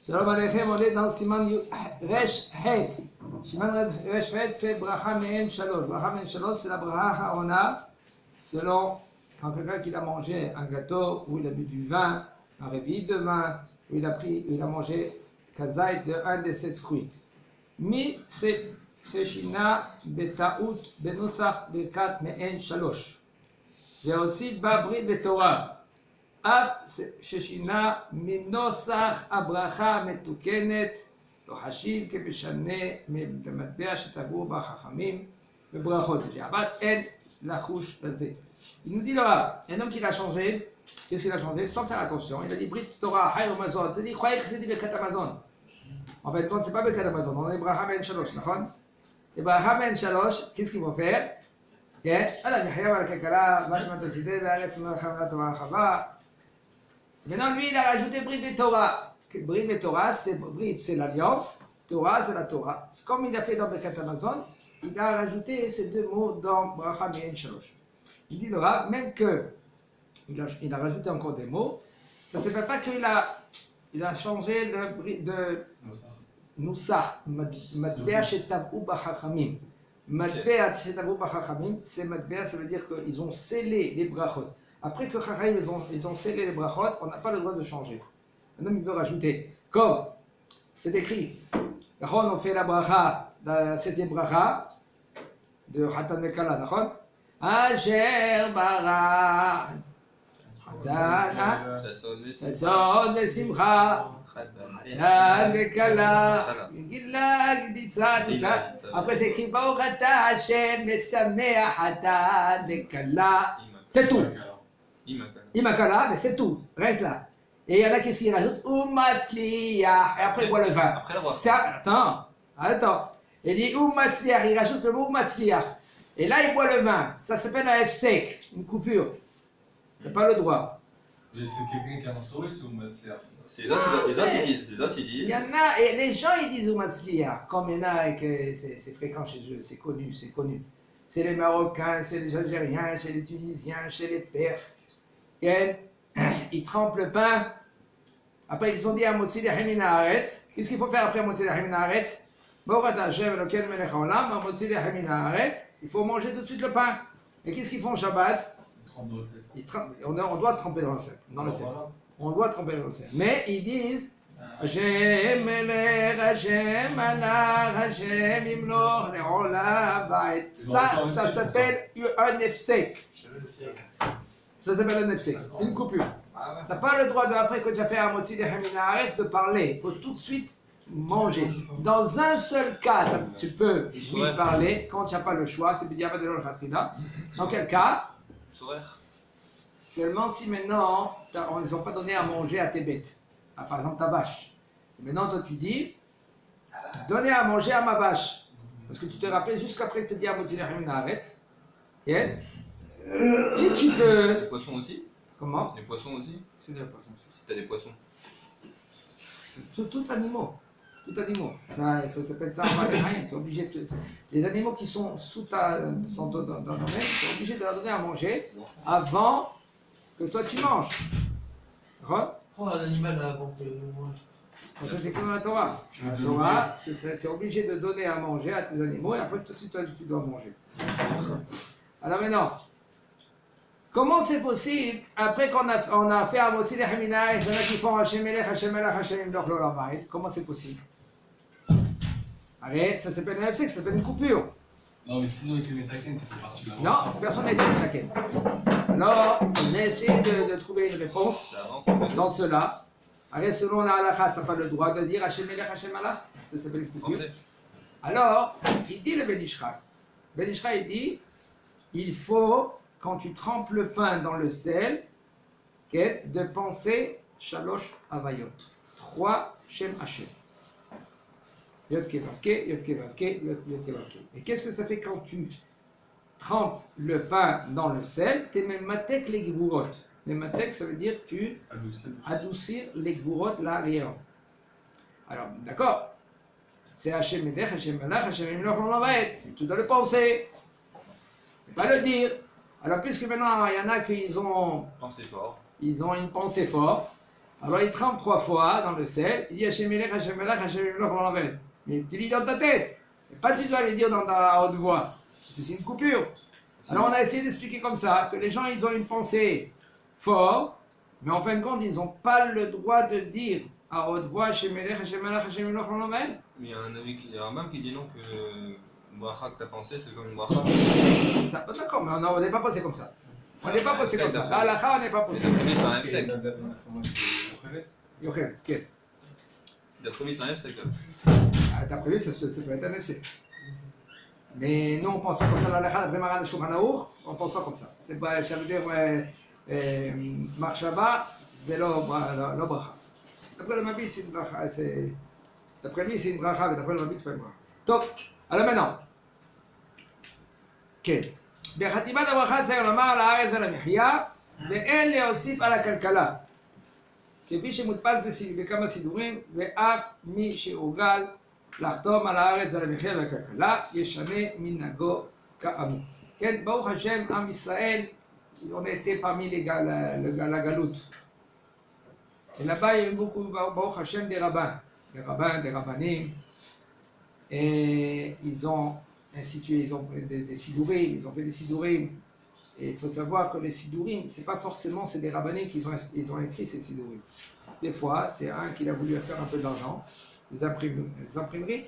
Shalom Aleichem, on est dans Siman Resh Het. Siman Resh Het, c'est Bracha Me'en Shalosh. Bracha Me'en Shalosh, c'est la Bracha Ha'ona, selon quand quelqu'un qui a mangé un gâteau, ou il a bu du vin, un réveil de vin, ou il a mangé kazaï de un de ces fruits. Mi Seshina Betaout Benusach Birkat Me'en Shalosh. Il y a aussi Babri Betorah. אב ששינה מנוסח הברכה המתוקנת לא חשיב כמשנה במטבע שטבעו בחכמים בברכות. אבל אין לחוש לזה. Il nous dit là, un homme qui a changé, qu'est-ce qu'il a changé sans faire attention? Il a dit Brit Torah, Hay Amazon. C'est-à-dire, il croyait que c'était Birkat Amazon. En fait, quand c'est pas Birkat Amazon, on est Bracha Men Shalosh, d'accord? Et Bracha Men Shalosh, qu'est-ce qu'ils vont faire? Alors, Yahya Malkakala, Vachmat Asideh, Varetz Malchamra Torah Chava. Maintenant, lui, il a rajouté Brit et Torah. Brit et Torah, c'est l'alliance. Torah, c'est la Torah. Comme il a fait dans Birkat Amazon, il a rajouté ces deux mots dans Bracha Me'en Shalosh. Il dit là, même qu'il a rajouté encore des mots, ça ne fait pas qu'il a changé de Nusach, Matbea Shetabou Bachachamim. Matbea Shetabou Bachachamim, c'est Matbea, ça veut dire qu'ils ont scellé les brachot. Après que Chachamim ils ont scellé les brachot, on n'a pas le droit de changer. Un homme il veut rajouter, comme c'est écrit, on fait la bracha, la 7e bracha de Hatan Mekala, d'accord? Asher bara Hatan Sason Vesimcha Hatan Mekala Gila Gditza, tout ça. Après c'est écrit Baruch Ata Hashem Mesameach Hatan Mekala. C'est tout. Imakala, mais c'est tout, rien que là. Et il y en a qui s'y rajoutent Umatzliach, et après il boit le vin. Attends. Il dit Umatzliach, il rajoute le mot Umatzliach. Et là il boit le vin, ça s'appelle un F-sec, une coupure. Tu n'as pas le droit. Mais c'est quelqu'un qui a instauré ce Umatzliach. Les autres ils disent. Il y en a, et les gens ils disent Umatzliach, comme il y en a et que c'est fréquent chez eux, c'est connu. C'est les Marocains, c'est les Algériens, chez les Tunisiens, chez les Perses. Ils trempent le pain. Après, ils ont dit à Motzi Lechem min haaretz. Qu'est-ce qu'il faut faire après Motzi Lechem min haaretz? Baruch Hashem Elokeinu melech haolam, Motzi Lechem min haaretz. Il faut manger tout de suite le pain. Et qu'est-ce qu'ils font au Shabbat? On doit tremper dans le sel. On doit tremper dans le sel. Mais ils disent Hashem melech, Hashem malach, Hashem imloch le'olam va'ed. Ça s'appelle un F-sec. Ça s'appelle un nefsek, une coupure. Tu n'as pas le droit, après que tu as fait un motzi de Haminares, de parler. Il faut tout de suite manger. Dans un seul cas, tu peux parler quand tu n'as pas le choix. C'est B'diavad de l'Olchatrina. Dans quel cas? Seulement si maintenant, ils n'ont pas donné à manger à tes bêtes. Par exemple, ta vache. Et maintenant, toi, tu dis, donnez à manger à ma vache. Parce que tu te rappelles jusqu'après que tu dis à motzi de Haminares. Si tu veux. Les poissons aussi? Comment? Les poissons aussi? C'est des poissons aussi. Si t'as des poissons. Tout animaux. Ça s'appelle ça en tu es obligé de. Les animaux qui sont sont dans le domaine, tu es obligé de leur donner à manger avant que toi tu manges. D'accord? Prends un animal avant que je mange. Ça c'est comme la Torah. La Torah, tu es obligé de donner à manger à tes animaux et après toi tu dois manger. Alors maintenant. Comment c'est possible, après qu'on a fait un motzi de Haminares, il y en a qui font Hashem Melech, Hashem Melech, Hashem Imloch Le'olam va'ed. Comment c'est possible? Allez, ça s'appelle un F-sec, ça s'appelle une coupure. Non, mais sinon, il fait Metaken, c'était parti là. Non, personne n'a été Metaken. Alors, j'ai essayé de trouver une réponse dans cela. Allez, selon la halakha, tu n'as pas le droit de dire Hashem Melech, Hashem Melech. Ça s'appelle une coupure. Alors, il dit le Ben Ishra. Ben Ishra, il dit, il faut. Quand tu trempes le pain dans le sel, de penser Shalosh Avayot. 3 Shem Hashem. Yod Kevavke, Yod Kevavke, Yod Kevavke. Et qu'est-ce que ça fait quand tu trempes le pain dans le sel? Tu es même matek les gvurot. Les matek, ça veut dire tu adoucir les gvurot, l'arrière. Alors, d'accord. C'est Hashem Melech, Hashem Malach, Hashem Imloch Le'olam va'ed. Tu dois le penser. Pas le dire. Alors, puisque maintenant, il y en a qui ont Pensez fort. Ils ont une pensée forte. Alors il trempe 3 fois dans le sel, il dit Hachem Melech, Hachem Melech, Hachem Melech, on l'enlève. Mais tu lis dans ta tête, et pas tu dois le dire dans la haute voix, parce que c'est une coupure. Alors on a essayé d'expliquer comme ça, que les gens ils ont une pensée forte, mais en fin de compte ils n'ont pas le droit de dire à haute voix Hachem Melech, Hachem Melech, Hachem Melech, on l'enlève. Mais il y a un ami qui, un qui dit non que une bracha que t'as pensé, c'est comme une bracha. Ça, d'accord, mais on n'est pas posé comme ça. On n'est pas posé comme ça. À la on n'est pas posé. D'après c'est un F sec. Yochel, quel D'après c'est un F sec. D'après lui, ça peut être un FC. Mais nous, on ne pense pas comme ça. La d'après Maran Shulchan Aruch, on ne pense pas comme ça. Ça veut dire Marshaba, c'est le bracha. D'après le Mabit, c'est une bracha. D'après lui, c'est une bracha, mais d'après le Mabit, c'est pas une bracha. Top. Alors maintenant, כן. בחתימת הברכה צריך לומר על הארץ ועל המחיה, ואין להוסיף על הכלכלה. כפי שמודפס בכמה סידורים, ואף מי שהורגל לחתום על הארץ ועל המחיה והכלכלה, ישנה מנהגו כאמור. כן, ברוך השם, עם ישראל, on était parmi la galoute. Et là-bas, il y a eu beaucoup, Baruch Hashem, des rabbins, des rabbanim, et ils ont institué, ils ont des sidourim, ils ont fait des sidourim. Et il faut savoir que les sidourim, c'est pas forcément c'est des rabbanim qui ont écrit ces sidourim. Des fois, c'est un qui a voulu faire un peu d'argent, les imprimeries,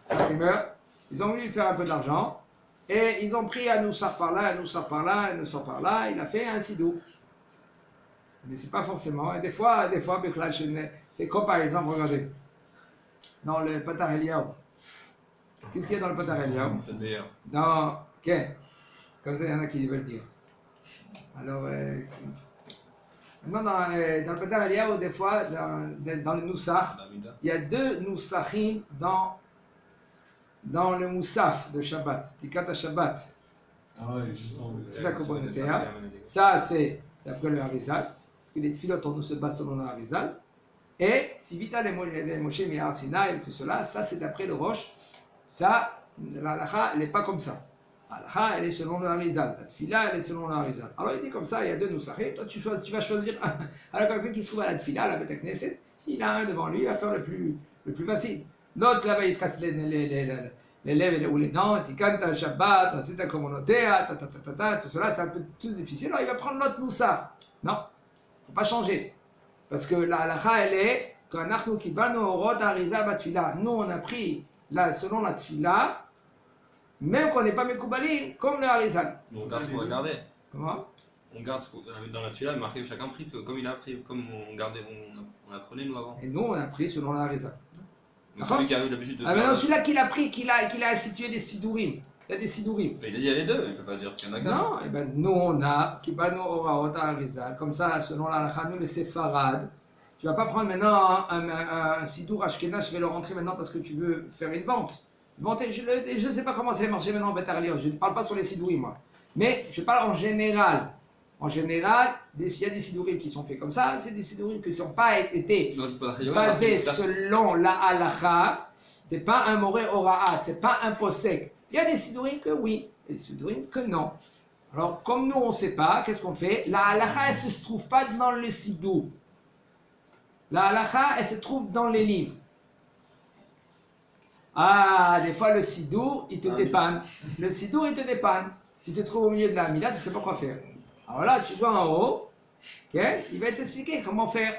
imprimeurs, ils ont voulu faire un peu d'argent, et ils ont pris un noussar par là, un noussar par là, un noussar par là, il a fait un sidou. Mais c'est pas forcément, et des fois, c'est comme par exemple, regardez, dans le Patar Eliyahu. Qu'est-ce qu'il y a dans le Patar Eliyahu? C'est le meilleur. Dans, comme ça, il y en a qui veulent dire. Alors, maintenant, dans le Patar Eliyahu, des fois, dans le Noussach, il y a 2 Noussachim dans le Moussaf de Shabbat, Tikat Shabbat. Ah ouais, justement. C'est la communauté. Ça, c'est d'après le Harizal, parce que les tfilotes, on se base selon le Harizal. Et si Vita les Moshe Miyar Sinai et tout cela, ça c'est d'après le Roche. Ça, la halakha, elle n'est pas comme ça. La halakha, elle est selon le Harizal. La tfila, elle est selon le Harizal. Alors il dit comme ça, il y a 2 Noussachim. Toi, tu vas choisir un. Alors quelqu'un qui se trouve à la tfila, à la Beth Knesset, il a un devant lui, il va faire le plus facile. L'autre là-bas, il se casse les lèvres ou les dents, il cante un Shabbat, c'est ta communauté, tout cela, c'est un peu tout difficile. Alors il va prendre l'autre Moussa. Non, il ne faut pas changer. Parce que la halakha, elle est qu'anachnu kibanu orot hariza batfila. Nous, on a pris, là, selon la tfila, même qu'on n'est pas mekoubalim, comme le harizal. On garde ce qu'on a gardé. Comment? On garde ce qu'on a dans la tfila, marqué chacun pris que comme il a appris, comme on gardait, on apprenait nous avant. Et nous, on a pris selon le harizal. Donc celui qui avait l'habitude de faire. Maintenant, celui-là qu'il a pris, qu'il a institué des sidourim. Il y a des sidourim. Mais il a dit il y a les 2, il ne peut pas dire qu'il y en a qu'un. Non, et ben nous on a kibanu oraot harizal. Comme ça, selon la halakha, nous les séfarades. Tu vas pas prendre maintenant un sidour ashkenaz, je vais le rentrer maintenant parce que tu veux faire une vente. Je ne sais pas comment ça va marcher maintenant en Betar Eliyahu. Je ne parle pas sur les sidourim, moi. Mais je parle en général. En général, il y a des sidourim qui sont faits comme ça. C'est des sidourim qui n'ont pas été basés selon la halakha. Ce n'est pas un moré ora'a, ce n'est pas un posek. Il y a des sidourim que oui, et des sidourim que non. Alors, comme nous on ne sait pas, qu'est-ce qu'on fait? La halakha, elle ne se trouve pas dans le sidour. La halakha, elle se trouve dans les livres. Ah, des fois le sidour, il te dépanne. Le sidour, il te dépanne. Tu te trouves au milieu de la Hamida, tu ne sais pas quoi faire. Alors là, tu vois en haut, okay, il va t'expliquer comment faire.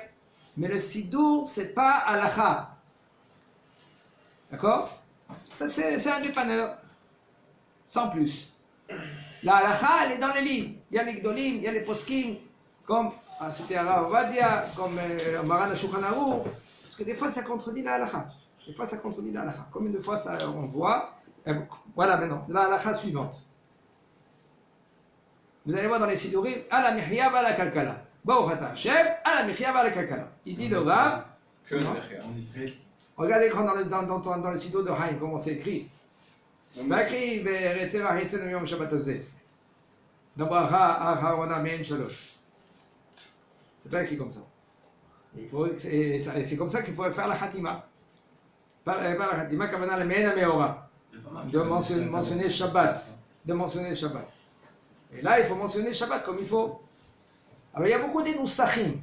Mais le sidour, ce n'est pas halakha. D'accord? Ça, c'est un dépanneur. Sans plus. La halakha, elle est dans les livres. Il y a les gdolim, il y a les poskim, comme c'était Arav Ovadia, comme Maran Shulchan Aruch. Parce que des fois, ça contredit la halakha. Des fois, ça contredit la halakha. Comme une fois, ça, on voit. Voilà maintenant, la halakha suivante. Vous allez voir dans les sidourim, à la mihya va la kalkala. Baruch ata Hashem, à la mihya va la kalkala. Il dit le Rav. Que en Israël. Regardez dans le sido de Haïm, comment c'est écrit. Bakri ve'retzeva hitzenu yom shabbat hazeh. Dabracha acharona men shalosh. C'est pas écrit comme ça. C'est comme ça qu'il faut faire la khatima. Pas la khatima, kavana le men meora. De mentionner Shabbat. De mentionner Shabbat. Et là, il faut mentionner Shabbat comme il faut. Alors, il y a beaucoup de noussachim.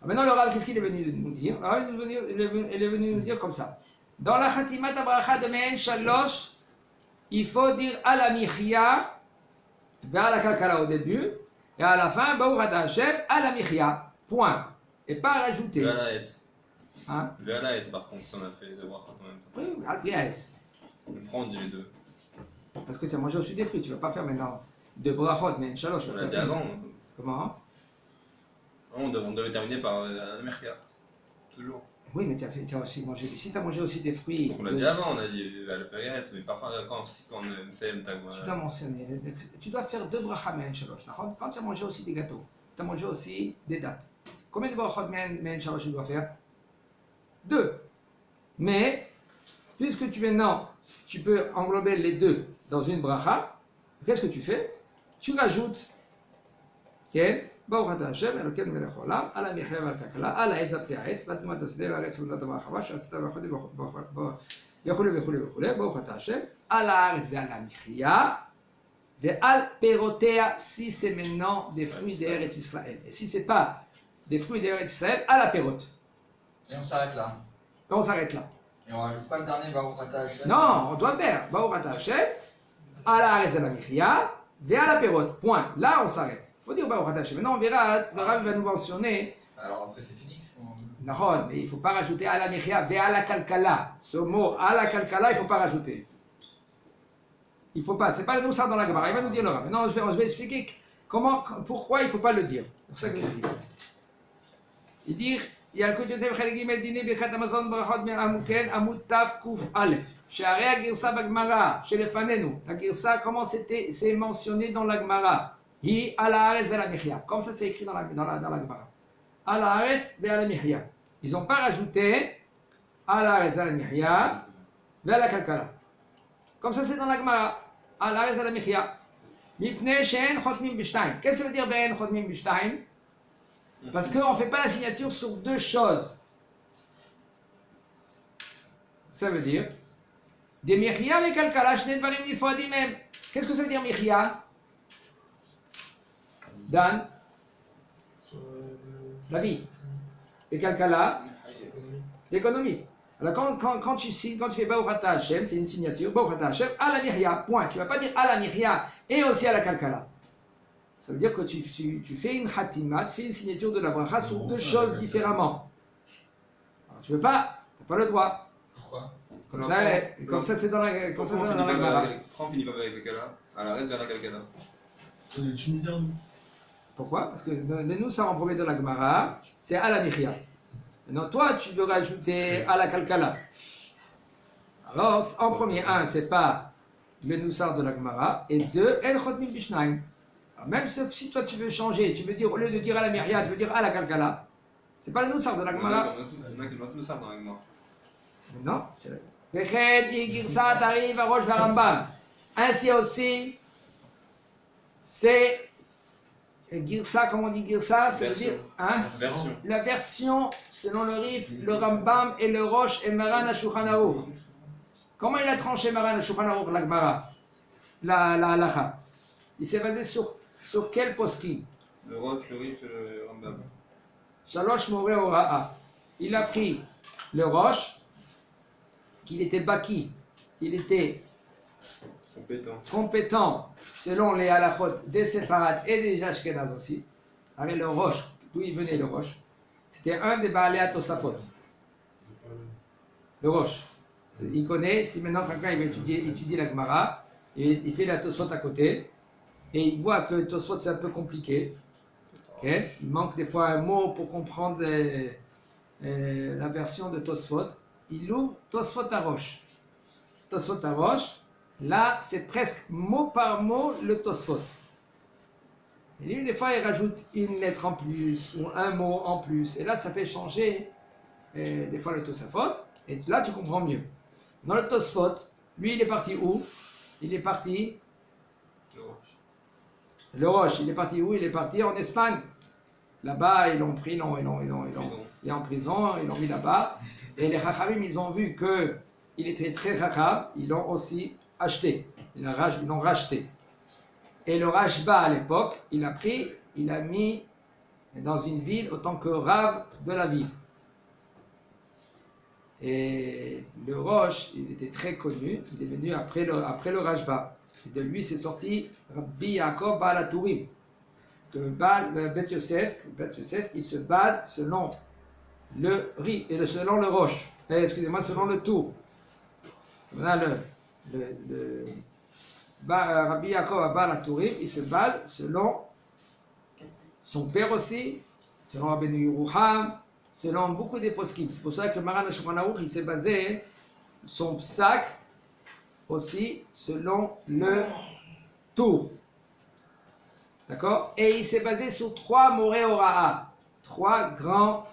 Maintenant, le Rav, qu'est-ce qu'il est venu nous dire? Le Rav, il est venu nous dire comme ça. Dans la Khatimat Abracha de Mehen Shalosh, il faut dire à la Michia, à la Kalkala au début, et à la fin, Baruch Ata Hashem, à la Michia. Point. Et pas rajouter. Le Halaetz. Hein? Le Halaetz, par contre, si on a fait de bracha quand même. Oui, al Priaetz. On prend, on dit les deux. Parce que tu as mangé au-dessus des fruits, tu ne vas pas faire maintenant de brachot, mais Shalosh. On l'a dit avant. Comment? On devait terminer par la Merkia. Toujours. Oui, mais tu as aussi mangé. Si tu as mangé aussi des fruits. On l'a dit avant, on a dit le Halaetz, mais parfois quand on sait Tu dois mentionner. Tu dois faire 2 brachas men shalosh. Quand tu as mangé aussi des gâteaux, tu as mangé aussi des dates. Combien de brachot men shalosh tu dois faire? 2. Mais, puisque tu maintenant, tu peux englober les 2 dans une bracha, qu'est-ce que tu fais? Tu rajoutes. Quel? Baruch Ata Hashem, Elokeinu melech haolam, ala michya val kakala, ala eza pri ha'etz, vatnuat hasdeh v'haaretz v'nat ha'marchava, she'atzta v'chodeh וכולי וכולי וכולי, ברוך אתה השם, על הארץ ועל המחיה, ועל פירותיה, si c'est maintenant des fruits d'Eretz Israël. Et si c'est pas des fruits d'Eretz Israël, à la pérote. Et on s'arrête là. On s'arrête là. Et on rajoute pas le dernier Baruch Ata Hashem. Non, on doit faire Baruch Ata Hashem, à la Haaretz, à la Michya, et à la pérote. Point. Là, on s'arrête. Il faut dire Baruch Ata Hashem. Maintenant, on verra, le Rav va nous mentionner. Alors après, c'est fini. Non, mais il ne faut pas rajouter à la Michya, et à la Kalkala. Ce mot, à la Kalkala, il ne faut pas rajouter. Il ne faut pas. Ce n'est pas le Moussar dans la Gemara. Il va nous dire le Rav. Maintenant, je vais expliquer pourquoi il ne faut pas le dire. C'est pour ça que je dis. Il dit. ילקוט יוסף חלק ג' דיני ברכת המזון ברכות מהמוקן עמוד תק"א שהרי הגרסה בגמרא שלפנינו, הגרסה comment c'est mentionné dans la Gemara, היא על הארץ ועל המחיה, comme ça c'est écrit dans la Gemara, על הארץ ועל המחיה. Ils n'ont pas rajouté על הארץ ועל המחיה ועל הכלכלה. comme ça c'est dans la Gemara, על הארץ ועל המחיה. מפני שאין חותמים בשתיים. qu'est-ce que ça veut dire באין חותמים בשתיים? Parce qu'on ne fait pas la signature sur 2 choses. Ça veut dire des Michya et Kalkala, Shnei Dvarim Nifradim même. Qu'est-ce que ça veut dire Michya? Dan? La vie. Et Kalkala? L'économie. Alors quand tu fais Baruch Ata Hashem, c'est une signature, Baruch Ata Hashem, à la Michya, point. Tu ne vas pas dire à la Michya et aussi à la Kalkala. Ça veut dire que tu fais une khatimat, tu fais une signature de la bracha sur 2 choses différemment. Alors, tu ne veux pas, tu n'as pas le droit. Pourquoi? Comme ça c'est dans la Gemara. Pourquoi on finit pas avec le Kala? À la reste vers la Kalkala. Les Tunisiens, nous. Pourquoi? Parce que nous, ça en premier de la Gemara, c'est à la Michya. Maintenant, toi, tu veux rajouter à la Kalkala. Alors, en premier, 1, c'est pas le Noussar de la Gemara, et 2, El Chotmin Bishnaim. Même si toi tu veux changer, tu veux dire, au lieu de dire à la Myria, tu veux dire à la Kalkala, c'est pas le Noussar de la Gemara. Il y en a qui mettent Noussar dans la Gemara. Non, c'est la Veched, Igirsa, Tariv, Arosh, Varambam. Ainsi aussi, c'est Girsa, comment on dit Girsa? C'est dire, hein? Version. La version selon le Rif, le Rambam et le Rosh et Maran à Shulchan Aruch. Comment il a tranché Maran à Shulchan Aruch, la Gemara, la halacha? Il s'est basé sur quel poskim? Le Roche, le Rif et le Rambam. Shalosh Moré Ora'a. Il a pris le Roche, qu'il était baki, qu'il était compétent selon les halachot des séfarades et des ashkénazes aussi. Avec le Roche, d'où il venait le Roche, c'était un des Baalei Tosafot. Le Roche. Il connaît, si maintenant quelqu'un il va étudier la Gemara, il fait la Tosfot à côté, et il voit que Tosfot c'est un peu compliqué. Okay? Il manque des fois un mot pour comprendre la version de Tosfot. Il ouvre Tosfot à Roche. Tosfot à Roche, là c'est presque mot par mot le Tosfot. Et lui, des fois, il rajoute une lettre en plus ou un mot en plus. Et là, ça fait changer des fois le Tosafot. Et là, tu comprends mieux. Dans le Tosfot, lui, il est parti où? Il est parti. Le Roche, il est parti où? Il est parti en Espagne. Là-bas, ils l'ont pris, il est en prison, ils l'ont mis là-bas. Et les Chachamim, ils ont vu qu'il était très Chacham, ils l'ont aussi acheté. Ils l'ont racheté. Et le Rashba, à l'époque, il a mis dans une ville autant que Rav de la ville. Et le Rosh, il était très connu, il est venu après le Rajba. Et de lui, c'est sorti Rabbi Yaakov Baal HaTurim. Que Bet Yosef, il se base selon le riz et selon le Rosh. Selon le tour. On a Rabbi Yaakov Baal HaTurim, il se base selon son père aussi, selon Rabbeinu Yerucham, selon beaucoup des poskim. C'est pour ça que Maran Shulchan Aruch, il s'est basé son psak aussi selon le tour. D'accord? Et il s'est basé sur 3 moré ora'a, 3 grands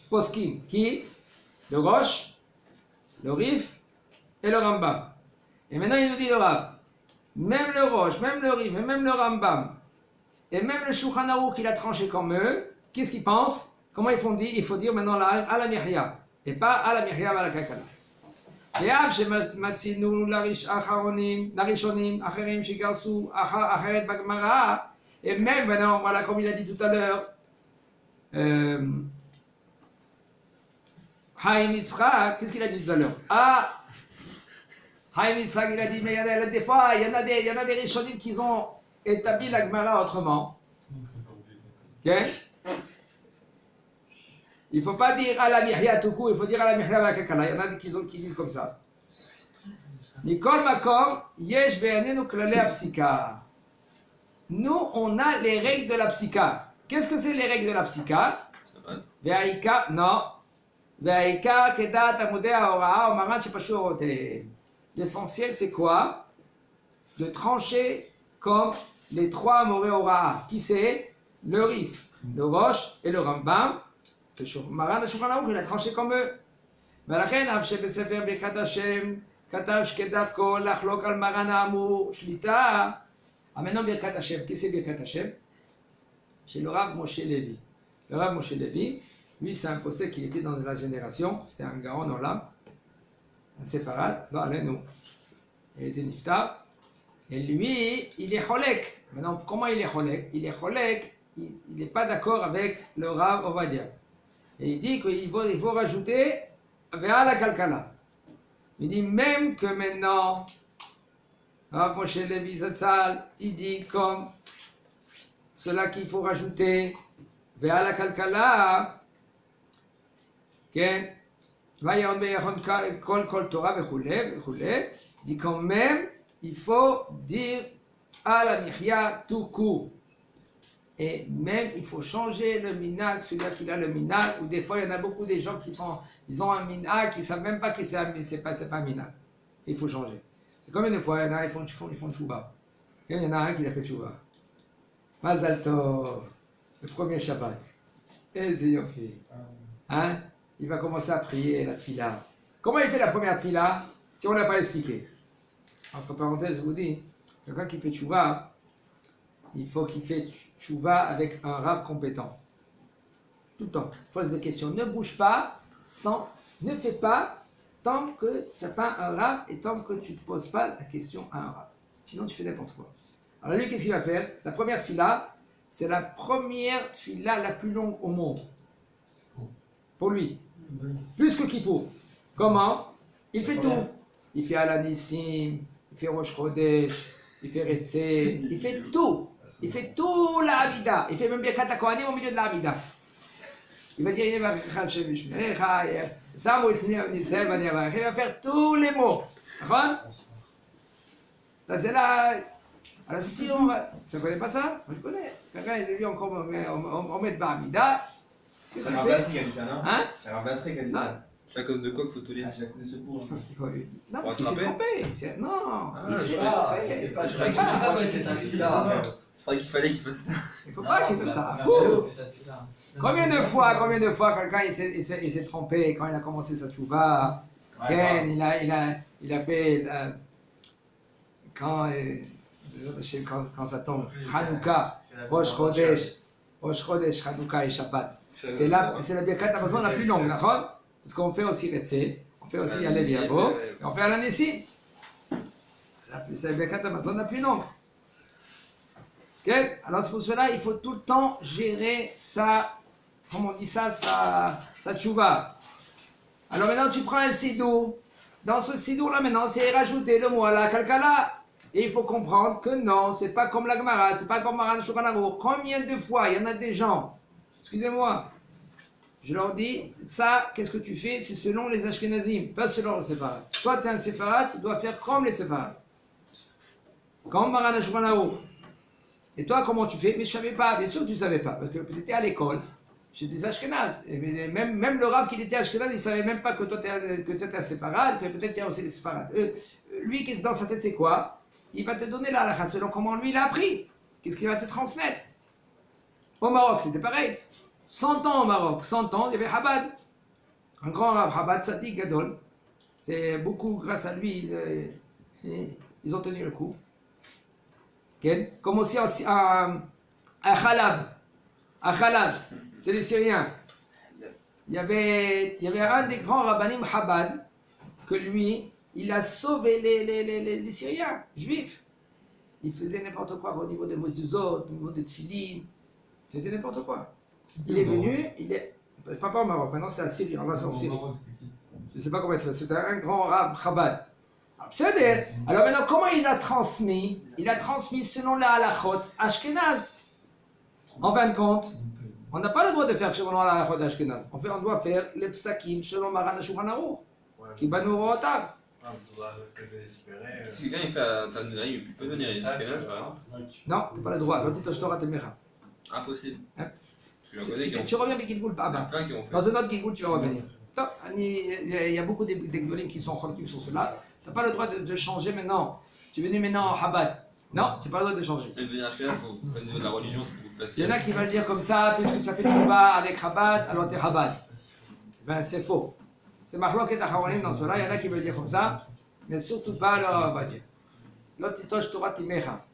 poskim, qui le Rosh, le Rif et le Rambam. Et maintenant il nous dit le Rav, même le Rosh, même le Rif, et même le Rambam, et même le Shulchan Aruch qu'il a tranché comme eux, qu'est-ce qu'ils pensent? Comment ils font dire? Il faut dire maintenant à la Mihya, et pas à la Mihya, à la Kakala. ואף שמצאנו לראשונים אחרים שגרסו אחרת בגמרא, et même maintenant, voilà, comme il a dit tout à l'heure, Haïm Yitzhak, qu'est-ce qu'il a dit tout à l'heure? Haïm Yitzhak, il a dit, mais des fois, il y en a des rishonim qui ont établi la Gemara autrement. Okay? Il ne faut pas dire à la Mihya tout court, il faut dire à la Mihya la Kakala. Il y en a qui disent comme ça. Mikol Makom, Yesh Be'anenu Klalei HaPsika. Nous, on a les règles de la Psika. Qu'est-ce que c'est les règles de la Psika? Ve'aika, non. Ve'aika Kedat Amudei HaHora'a U'Maran Shepashu Oroteihem. L'essentiel, c'est quoi? De trancher comme les 3 moré Hora'a. Qui c'est? Le Rif, le Rosh et le Rambam. Maran Shulchan Aruch, il a tranché comme eux. ולכן אף שבספר ברכת השם כתב שכדרכו לחלוק על מרן האמור שליטה. Maintenant ברכת השם, qui c'est ברכת השם? C'est le Rav Moshe Levi. Le Rav Moshe Levi, lui c'est un possédé qui était dans la génération, c'était un Gaon Olam, un séfarade, non, allez nous. Il était niftar. Et lui, il est cholek. Maintenant, comment il est cholek? Il est cholek, il n'est pas d'accord avec le Rav Ovadia. Et il dit qu'il faut rajouter vers la Kalkala. Il dit même que maintenant, Rav Moshe Levi Zatzal, il dit comme cela qu'il faut rajouter vers la Kalkala, il dit quand même, il faut dire à la Mihya tout court. Et même, il faut changer le minag, celui-là qui a le minag, ou des fois, il y en a beaucoup de gens ils ont un minag, qui ne savent même pas que c'est pas un minag. Il faut changer. C'est combien de fois, il y en a, ils font tchouva. Il y en a un qui a fait tchouva. Mazal Tov, le premier Shabbat. Et Zéyofi. Hein? Il va commencer à prier la tfila. Comment il fait la première tfila si on n'a pas expliqué? Entre parenthèses, je vous dis, quelqu'un qui fait tchouva, il faut qu'il fait tchouva avec un rav compétent. Tout le temps. Pose des questions. Ne bouge pas, ne fais pas tant que tu n'as pas un rav et tant que tu ne poses pas la question à un rav. Sinon, tu fais n'importe quoi. Alors lui, qu'est-ce qu'il va faire? La première tfila, c'est la première tfila la plus longue au monde. Pour lui. Plus que Kippour. Comment? Il fait tout. Il fait Alanissim, il fait Rosh Chodesh, il fait Retzé, il fait tout. Il fait tout la Avida. Il fait même Birkat HaKohanim au milieu de la Avida. Il va dire, il va faire tous les mots. Ça c'est là. Alors si on va... Tu ne connais pas ça? Moi je connais. Quelqu'un il lui encore on met de Bamida. C'est un Basri qui a dit ça, non? Hein? C'est un Basri qui a dit ça. C'est à cause de quoi qu'il faut tout dire? Ah, j'ai des secours. Non, parce qu'il s'est trompé. Non, il s'est C'est trompé. pas quand il fait ça. Je croyais qu'il fallait qu'il fasse ça. Il ne faut pas qu'il fasse ça. Fou. Combien de fois quelqu'un il s'est trompé quand il a commencé sa tchouva? Il a fait quand ça tombe, Hanouka, Rosh Chodesh, Hanouka et Shabbat. C'est la Birkat Hamazon la plus longue, d'accord? Parce qu'on fait aussi Retzé, on fait aussi Alev Yavo, et on fait Alanissim. C'est la Birkat Hamazon la plus longue. Okay? Alors c'est pour cela il faut tout le temps gérer sa, comment on dit ça, sa tchouva. Alors maintenant tu prends un sidour. Dans ce sidour là maintenant c'est rajouter le mot à la kalkala. Et il faut comprendre que non, c'est pas comme la Gemara, c'est pas comme Maran Shulchan Aruch. Combien de fois il y en a des gens, excusez-moi, je leur dis, ça, qu'est-ce que tu fais? C'est selon les Ashkenazim, pas selon les séfarades. Toi, tu es un séfarade, tu dois faire comme les séfarades. Comme Maran Shulchan Aruch. Et toi, comment tu fais? Mais je ne savais pas, bien sûr que tu ne savais pas, parce que tu étais à l'école, chez des Ashkenaz. Et même le Rav qui était Ashkenaz, il ne savait même pas que toi, tu étais un séfarade, que peut-être il y a aussi des séfarades. Lui, qu'est-ce dans sa tête, c'est quoi? Il va te donner la halakha selon comment lui il a appris. Qu'est-ce qu'il va te transmettre? Au Maroc, c'était pareil. 100 ans au Maroc, 100 ans, il y avait Chabad. Un grand Rav, Chabad Sadiq Gadol. C'est beaucoup grâce à lui, ils ont tenu le coup. Okay. Comme aussi à Khalab. À Khalab, c'est les Syriens. Il y avait un des grands rabbanim Chabad que lui, il a sauvé les Syriens, juifs. Il faisait n'importe quoi au niveau des mezuzot, au niveau des tefillin. Il faisait n'importe quoi. Il est venu, pas au Maroc, maintenant c'est à Syrie, on va en Syrie. Je ne sais pas comment c'est, c'était un grand rab Chabad. Alors maintenant, comment il a transmis? Il a transmis selon la halachot Ashkenaz. En fin de compte, on n'a pas le droit de faire selon la halachot Ashkenaz. En fait, on doit faire les psakim selon Maran Shulchan Aruch, qui va nous retarder. Si quelqu'un il fait un Tannaï, il peut venir ici, Ashkenaz, par exemple. Non, tu n'as pas le droit. L'autre Torah te mera. Impossible. Hein? Tu reviens avec Gilgoul, pas bas. Dans un autre Gilgoul, tu vas revenir. Il y a beaucoup d'Egdolim qui sont sur cela. Tu n'as pas le droit de changer maintenant. Tu es venu maintenant en Chabad. Non, tu n'as pas le droit de changer. Et venir à Ashkenaz, au niveau de la religion, c'est beaucoup plus facile. Il y en a qui veulent dire comme ça, puisque tu as fait Tchouba avec Chabad, alors tu es Chabad. Ben c'est faux. C'est Machlok et Acharonim dans cela. Il y en a qui veulent dire comme ça, mais surtout pas leur va dire. L'autre titosh Torah Timecha.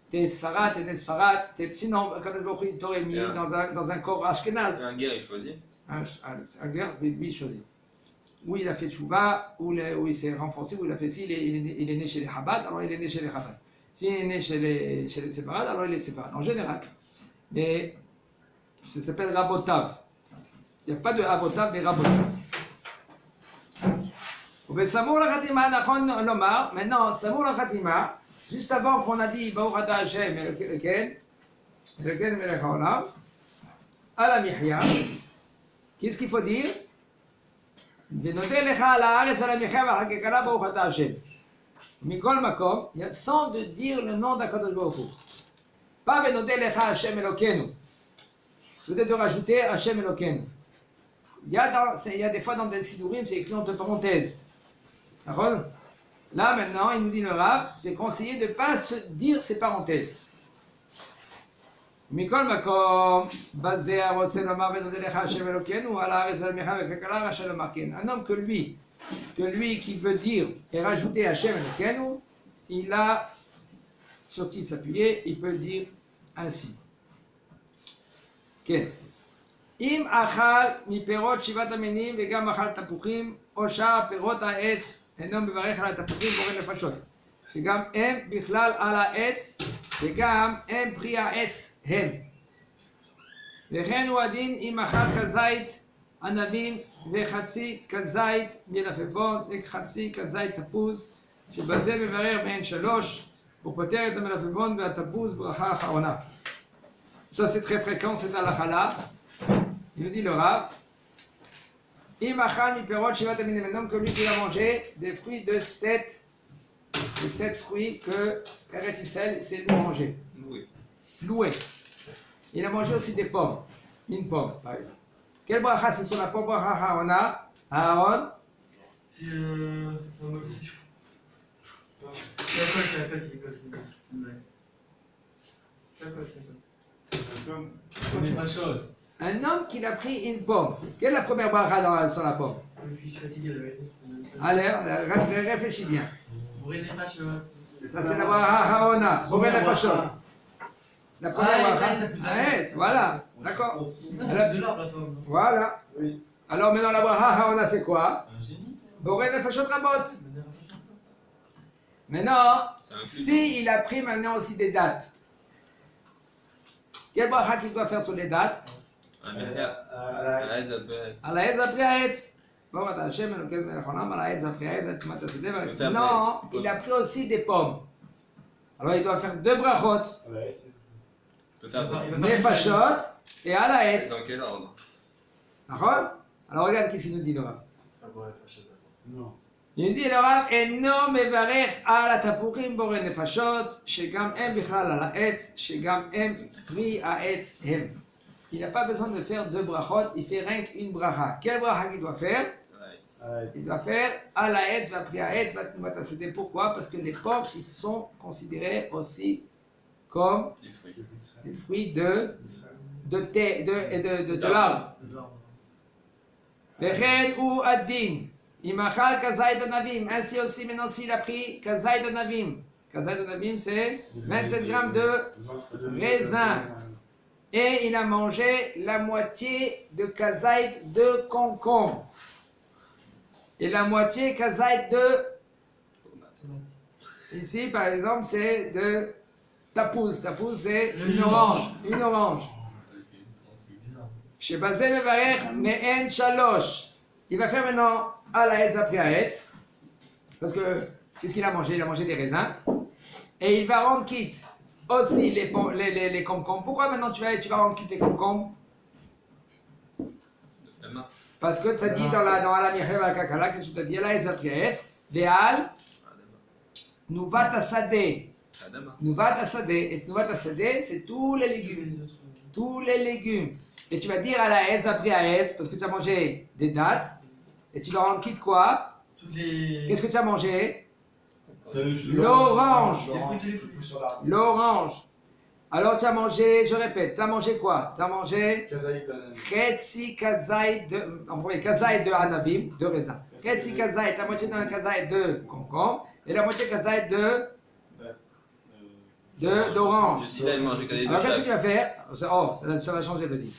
T'es Sfarad, t'es Nesfarad, t'es petit nom, quand il t'aurait mis dans un corps Ashkenaz. C'est un guerre, il choisit. Un guerre, lui il choisit. Où il a fait Tchouba, où il s'est renforcé, où il a fait ci, il est né chez les Chabad, alors il est né chez les Chabad. S'il est né chez les séparades, alors il est séparade, en général. Mais ça s'appelle Rabotav. Il n'y a pas de Rabotav, mais Rabotav. Maintenant, Samour la Khatima, juste avant qu'on a dit Baruch Ata Hashem et le Ken Melech Haolam, à la Mihya, qu'est-ce qu'il faut dire? Venodé Lecha ala Haaretz ala Mihya v'Hakekala Baruch Ata Hashem. Mikol Makom, sans de dire le nom d'Akadosh Baruch Hu. Pas Venodé Lecha Hashem Elokeinu. Peut-être de rajouter Hashem Elokeinu. Il y a des fois dans des Sidurim, c'est écrit entre parenthèses. D'accord? Là maintenant, il nous dit le Rav, c'est conseillé de ne pas se dire ces parenthèses. Mikol Makom, basé à Rotsen Omar Venodé Lecha Hashem Elokeinu, ala Haaretz ala Mihya v'Hakekala Rachel Marken. Un homme que lui qui veut dire et rajouter Hashem Elokeinu, il a sur qui s'appuyer, il peut dire ainsi. Okay. Im achal mi perot shivat aminim vegam achal tapuchim או שאר פירות העץ אינו מברך על התפוחים בורא נפשות שגם הם בכלל על העץ וגם הם פרי העץ הם וכן הוא הדין אם אכל כזית ענבים וחצי כזית מלפפון וחצי כזית תפוז שבזה מברך בהן 3 ופותר את המלפפון והתפוז ברכה אחרונה. Ça c'est très fréquent, c'est à la chala. Il nous dit le Rav, Imachal mi perot shivat aminim, un homme que lui qui a mangé des fruits de 7 fruits que Eretz Yisraël s'est mangé. Loué. Il a mangé aussi des pommes. Une pomme, par exemple. Quelle bracha c'est sur la pomme bracha on a Aaron? C'est un aussi, je crois. C'est la colle. C'est une blague. C'est la colle. Un homme qui a pris une pomme. Quelle est la première bracha sur la pomme? Je suis fatigué de la réponse. Allez, réfléchis bien. Bourré des fachos. Ça c'est la bracha Haona. Bourré des fachos. La première bracha. Voilà, d'accord. Voilà. Alors maintenant la bracha Haona c'est quoi? Bourré des fachos rabot. Maintenant, si il a pris maintenant aussi des dattes. Quelle bracha qu'il doit faire sur les dates? À l'aise, elle peut être. À la Hez après Haetz. Bon, attends, Hachem, Elokeinu melech haolam, à la Hez après Haetz, Tumat HaSedeh, peut faire non, après. il a pris aussi des pommes. Alors il doit faire 2 brachot, Tu peux faire Nefashot et à la Hez. dans quel ordre? D'accord? Alors regarde qu'est-ce qu'il nous dit le Rav. Non. Il nous dit le Rav, אינו מברך על התפוחים בורא נפשות, שגם הם בכלל על העץ, שגם הם פרי העץ הם. Il n'a pas besoin de faire 2 brachot, il fait rien qu'une bracha. Quelle bracha qu'il doit faire? Il doit faire à la Hetz, va prier à Hetz, va Tumat HaSedeh. Pourquoi? Parce que les pommes, ils sont considérés aussi comme des fruits de l'arbre. Vechen ou Adin. Imachal Kazayt Anavim. Ainsi aussi, maintenant, s'il a pris Kazayt Anavim. Kazayt Anavim, c'est 27 grammes de raisin. Et il a mangé la moitié de Kazayt de concombre. Et la moitié Kazayt de... Ici, par exemple, c'est de Tapouz. Tapouz, c'est une orange. Une orange. Chez Bazé Mevarech, Me'en Shalosh. Il va faire maintenant à la Hez après à Hez. Parce que, qu'est-ce qu'il a mangé? Il a mangé des raisins. Et il va rendre quitte aussi les concombres. Pourquoi maintenant tu vas rendre quitte les concombres? Parce que tu as dit dans la Mirev al-Kakala, qu'est-ce que tu as dit? La Hez après Hez. Ve'al. Nouvat Asadeh. Nouvat Asadeh. Et Nouvat Asadeh, c'est tous les légumes. Tous les légumes. Et tu vas dire à la Hez après à Hez, parce que tu as mangé des dattes. Et tu leur rends quitte quoi? Qu'est-ce que tu as mangé? L'orange. L'orange. Alors tu as mangé, je répète, tu as mangé quoi? Tu as mangé Kretsi Kazayt de, en premier, Kazayt de Anavim, de raisin. Kretsi Kazayt, la moitié d'un Kazayt de concombre et la moitié Kazayt d'orange. Alors qu'est-ce que tu vas faire? Oh, ça va changer le dit.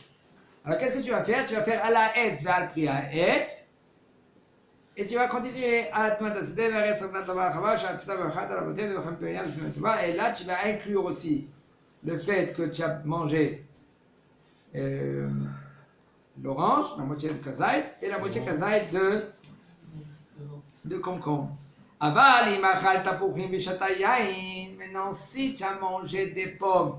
Alors qu'est-ce que tu vas faire? Tu vas faire à la Hetz vers le prix à Hetz. Et tu vas continuer à Tumat HaSedeh, et là tu vas inclure aussi le fait que tu as mangé l'orange, la moitié de Kazayt, et la moitié Kazayt de concombre. Aval, imachal tapuchim v'shata yain. Maintenant, si tu as mangé des pommes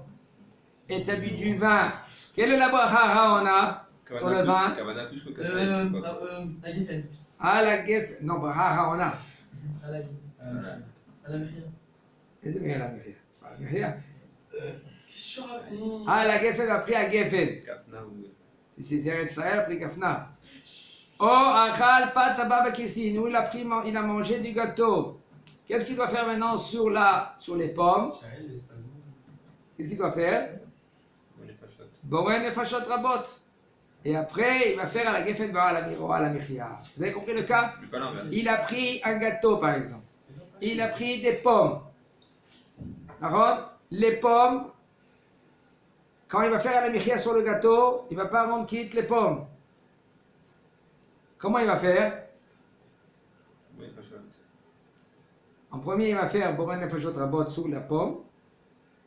et tu as bu du vin, quelle est la bracha Ha'ona sur le vin? Kavana plus que Kavana. La Geffen. Ah, la Geffen. Non, bracha Ha'ona. À la Mechia. Qu'est-ce que c'est la Mechia? C'est pas la Mechia. Qu'est-ce que tu racontes? Ah, la Geffen a pris à Geffen. Kafna ou. Si c'est Eretz Israël, a pris Kafna. Oh, achal pat tababa kissin, où il a mangé du gâteau. Qu'est-ce qu'il doit faire maintenant sur les pommes? Qu'est-ce qu'il doit faire? Boré nefashot rabot. Et après, il va faire à la Geffen à la Mechia. Vous avez compris le cas? Il a pris un gâteau, par exemple. Il a pris des pommes. D'accord? Les pommes, quand il va faire à la Mechia sur le gâteau, il ne va pas rendre quitte les pommes. Comment il va faire? En premier, il va faire Boré nefashot rabot sur la pomme.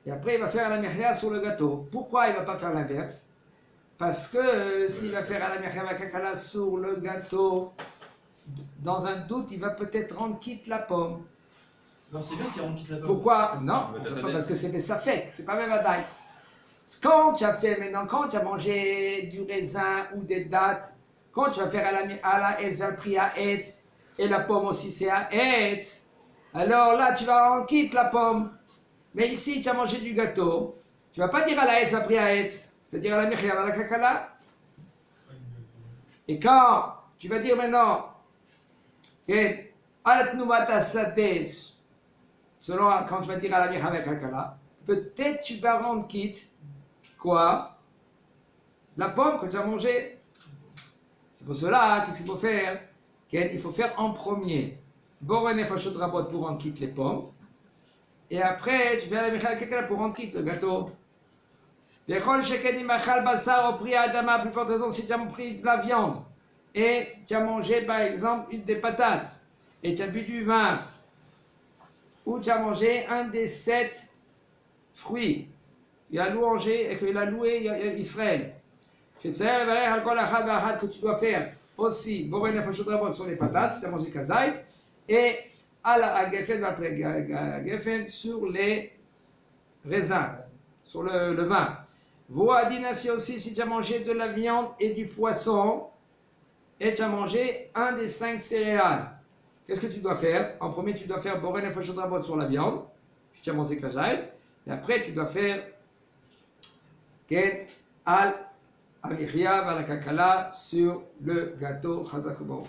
Et après, il va faire à la Mechia sur le gâteau. Pourquoi il ne va pas faire l'inverse? Parce que s'il va faire à la Mechia Vakakala sur le gâteau, dans un doute, il va peut-être rendre quitte la pomme. Non, c'est bien si on quitte la pomme. Pourquoi? Non, pas parce que c'est des safek, c'est pas même à daille. Quand tu as fait maintenant, quand tu as mangé du raisin ou des dattes, quand tu vas faire à la Hetz, va le prix à Hetz, et la pomme aussi c'est à Hetz, alors là tu vas rendre quitte la pomme. Mais ici, tu as mangé du gâteau. Tu ne vas pas dire à la Hetz après à Hetz. Tu vas dire à la Mechia, à la Kakala. Et quand tu vas dire maintenant, selon quand tu vas dire à la Mechia, à la Kakala, peut-être tu vas rendre quitte, quoi? La pomme que tu as mangée. C'est pour cela, qu'est-ce qu'il faut faire? Il faut faire en premier. Boré nefashot rabot pour rendre quitte les pommes. Et après, tu fais à la Mechia Kakala pour rendre quitte le gâteau. Vechol sheken imachal basar au prix à Adama, plus forte raison si tu as pris de la viande. Et tu as mangé par exemple des patates. Et tu as bu du vin. Ou tu as mangé un des 7 fruits. il a louangé et qu'il a loué Israël. Que tu dois faire aussi Boré Nefashot Rabot sur les patates, si tu as mangé Kazait, et à Geffen sur les raisins, sur le vin. Voadina, c'est aussi si tu as mangé de la viande et du poisson, et tu as mangé un des 5 céréales. Qu'est-ce que tu dois faire? En premier, tu dois faire Boré Nefashot Rabot sur la viande, si tu as mangé Kazait, et après tu dois faire Ken al Amiria Balakakala sur le gâteau Chazak Baruch.